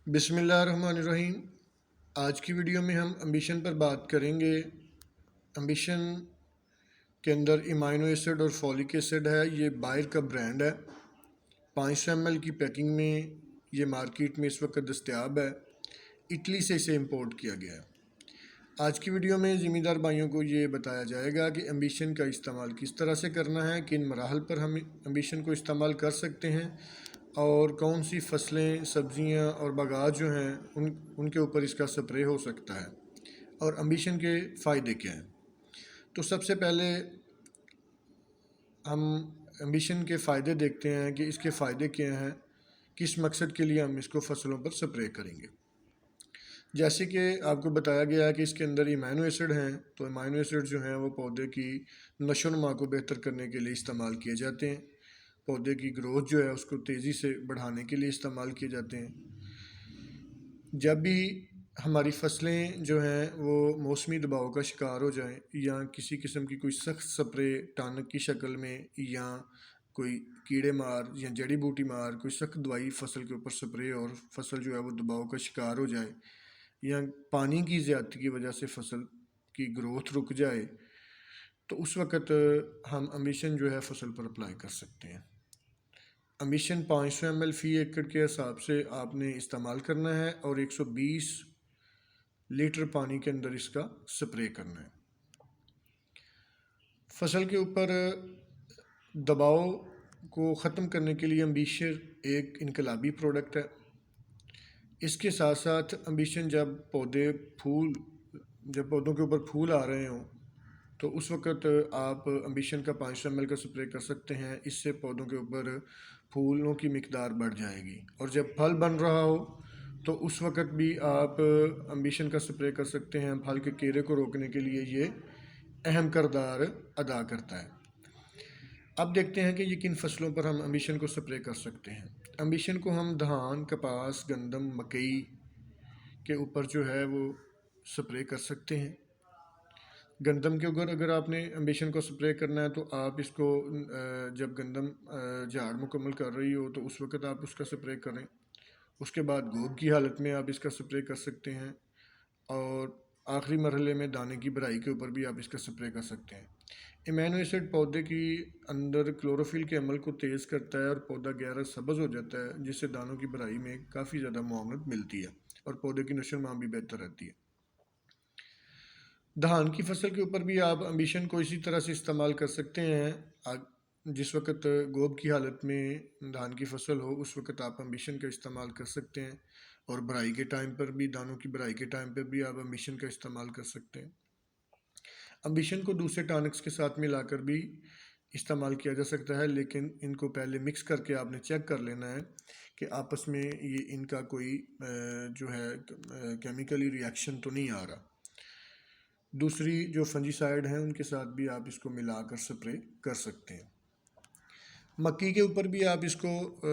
بسم اللہ الرحمن الرحیم۔ آج کی ویڈیو میں ہم امبیشن پر بات کریں گے۔ امبیشن کے اندر امائنو ایسڈ اور فولک ایسڈ ہے، یہ باہر کا برانڈ ہے۔ 500 ml کی پیکنگ میں یہ مارکیٹ میں اس وقت دستیاب ہے۔ اٹلی سے اسے امپورٹ کیا گیا ہے۔ آج کی ویڈیو میں ذمہ دار بھائیوں کو یہ بتایا جائے گا کہ امبیشن کا استعمال کس طرح سے کرنا ہے، کن مراحل پر ہم امبیشن کو استعمال کر سکتے ہیں، اور کون سی فصلیں، سبزیاں اور باغات جو ہیں ان کے اوپر اس کا سپرے ہو سکتا ہے، اور امبیشن کے فائدے کیا ہیں۔ تو سب سے پہلے ہم امبیشن کے فائدے دیکھتے ہیں کہ اس کے فائدے کیا ہیں، کس مقصد کے لیے ہم اس کو فصلوں پر سپرے کریں گے۔ جیسے کہ آپ کو بتایا گیا ہے کہ اس کے اندر امائنو ایسڈ ہیں، تو امائنو ایسڈ جو ہیں وہ پودے کی نشو و نما کو بہتر کرنے کے لیے استعمال کیے جاتے ہیں۔ پودے کی گروتھ جو ہے اس کو تیزی سے بڑھانے کے لیے استعمال کیے جاتے ہیں۔ جب بھی ہماری فصلیں جو ہیں وہ موسمی دباؤ کا شکار ہو جائیں، یا کسی قسم کی کوئی سخت سپرے ٹانک کی شکل میں، یا کوئی کیڑے مار یا جڑی بوٹی مار کوئی سخت دوائی فصل کے اوپر سپرے اور فصل جو ہے وہ دباؤ کا شکار ہو جائے، یا پانی کی زیادتی کی وجہ سے فصل کی گروتھ رک جائے، تو اس وقت ہم امبیشن جو ہے فصل پر اپلائی کر سکتے ہیں۔ امبیشن 500 ml فی ایکڑ کے حساب سے آپ نے استعمال کرنا ہے، اور 120 لیٹر پانی کے اندر اس کا سپرے کرنا ہے۔ فصل کے اوپر دباؤ کو ختم کرنے کے لیے امبیشن ایک انقلابی پروڈکٹ ہے۔ اس کے ساتھ ساتھ امبیشن جب پودوں کے اوپر پھول آ رہے ہوں، تو اس وقت آپ امبیشن کا 500 ml کا سپرے کر سکتے ہیں۔ اس سے پودوں کے اوپر پھولوں کی مقدار بڑھ جائے گی، اور جب پھل بن رہا ہو تو اس وقت بھی آپ امبیشن کا سپرے کر سکتے ہیں۔ پھل کے کیڑے کو روکنے کے لیے یہ اہم کردار ادا کرتا ہے۔ اب دیکھتے ہیں کہ یہ کن فصلوں پر ہم امبیشن کو سپرے کر سکتے ہیں۔ امبیشن کو ہم دھان، کپاس، گندم، مکئی کے اوپر جو ہے وہ سپرے کر سکتے ہیں۔ گندم کے اوپر اگر آپ نے امبیشن کو سپرے کرنا ہے تو آپ اس کو جب گندم جھاڑ مکمل کر رہی ہو تو اس وقت آپ اس کا سپرے کریں۔ اس کے بعد گوب کی حالت میں آپ اس کا سپرے کر سکتے ہیں، اور آخری مرحلے میں دانے کی بھرائی کے اوپر بھی آپ اس کا سپرے کر سکتے ہیں۔ امائنو ایسڈ پودے کی اندر کلوروفل کے عمل کو تیز کرتا ہے، اور پودا گہرا سبز ہو جاتا ہے، جس سے دانوں کی بھرائی میں کافی زیادہ معاونت ملتی ہے، اور پودے کی نشو و نما بھی بہتر رہتی ہے۔ دھان کی فصل کے اوپر بھی آپ امبیشن کو اسی طرح سے استعمال کر سکتے ہیں۔ جس وقت گوب کی حالت میں دھان کی فصل ہو اس وقت آپ امبیشن کا استعمال کر سکتے ہیں، اور بھرائی کے ٹائم پر بھی، دانوں کی بھرائی کے ٹائم پر بھی آپ امبیشن کا استعمال کر سکتے ہیں۔ امبیشن کو دوسرے ٹانکس کے ساتھ ملا کر بھی استعمال کیا جا سکتا ہے، لیکن ان کو پہلے مکس کر کے آپ نے چیک کر لینا ہے کہ آپس میں ان کا کوئی جو ہے کیمیکلی ری ایکشن تو نہیں آ رہا۔ دوسری جو فنجی سائیڈ ہیں ان کے ساتھ بھی آپ اس کو ملا کر سپرے کر سکتے ہیں۔ مکئی کے اوپر بھی آپ اس کو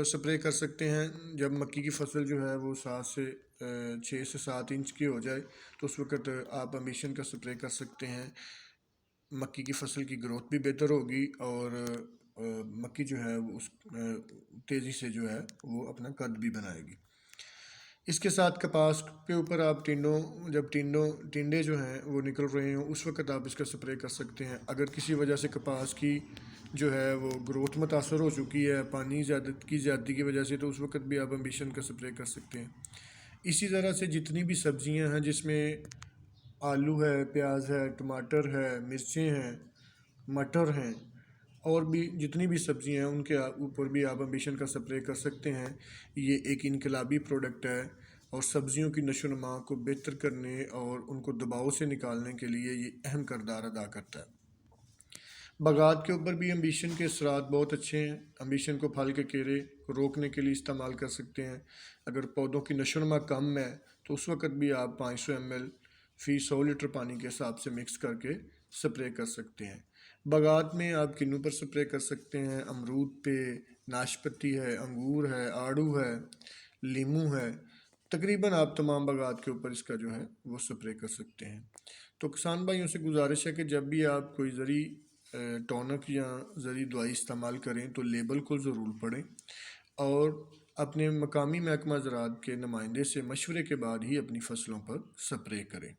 سپرے کر سکتے ہیں۔ جب مکئی کی فصل جو ہے وہ 6 سے 7 انچ کی ہو جائے تو اس وقت آپ امبیشن کا سپرے کر سکتے ہیں۔ مکئی کی فصل کی گروتھ بھی بہتر ہوگی، اور مکئی جو ہے وہ تیزی سے جو ہے وہ اپنا قد بھی بنائے گی۔ اس کے ساتھ کپاس کے اوپر آپ جب ٹنڈے جو ہیں وہ نکل رہے ہوں اس وقت آپ اس کا سپرے کر سکتے ہیں۔ اگر کسی وجہ سے کپاس کی جو ہے وہ گروتھ متاثر ہو چکی ہے پانی زیادتی کی وجہ سے، تو اس وقت بھی آپ امبیشن کا سپرے کر سکتے ہیں۔ اسی طرح سے جتنی بھی سبزیاں ہیں، جس میں آلو ہے، پیاز ہے، ٹماٹر ہے، مرچیں ہیں، مٹر ہیں، اور بھی جتنی بھی سبزیاں ہیں ان کے اوپر بھی آپ امبیشن کا سپرے کر سکتے ہیں۔ یہ ایک انقلابی پروڈکٹ ہے، اور سبزیوں کی نشو و نما کو بہتر کرنے اور ان کو دباؤ سے نکالنے کے لیے یہ اہم کردار ادا کرتا ہے۔ باغات کے اوپر بھی امبیشن کے اثرات بہت اچھے ہیں۔ امبیشن کو پھل کے کیڑے کو روکنے کے لیے استعمال کر سکتے ہیں۔ اگر پودوں کی نشو و نما کم ہے تو اس وقت بھی آپ 500 ml فی 100 لیٹر پانی کے حساب سے مکس کر کے سپرے کر سکتے ہیں۔ باغات میں آپ کنوں پر سپرے کر سکتے ہیں، امرود پہ، ناشپتی ہے، انگور ہے، آڑو ہے، لیموں ہے، تقریباً آپ تمام باغات کے اوپر اس کا جو ہے وہ سپرے کر سکتے ہیں۔ تو کسان بھائیوں سے گزارش ہے کہ جب بھی آپ کوئی زرعی ٹونک یا زرعی دوائی استعمال کریں تو لیبل کو ضرور پڑھیں، اور اپنے مقامی محکمہ زراعت کے نمائندے سے مشورے کے بعد ہی اپنی فصلوں پر سپرے کریں۔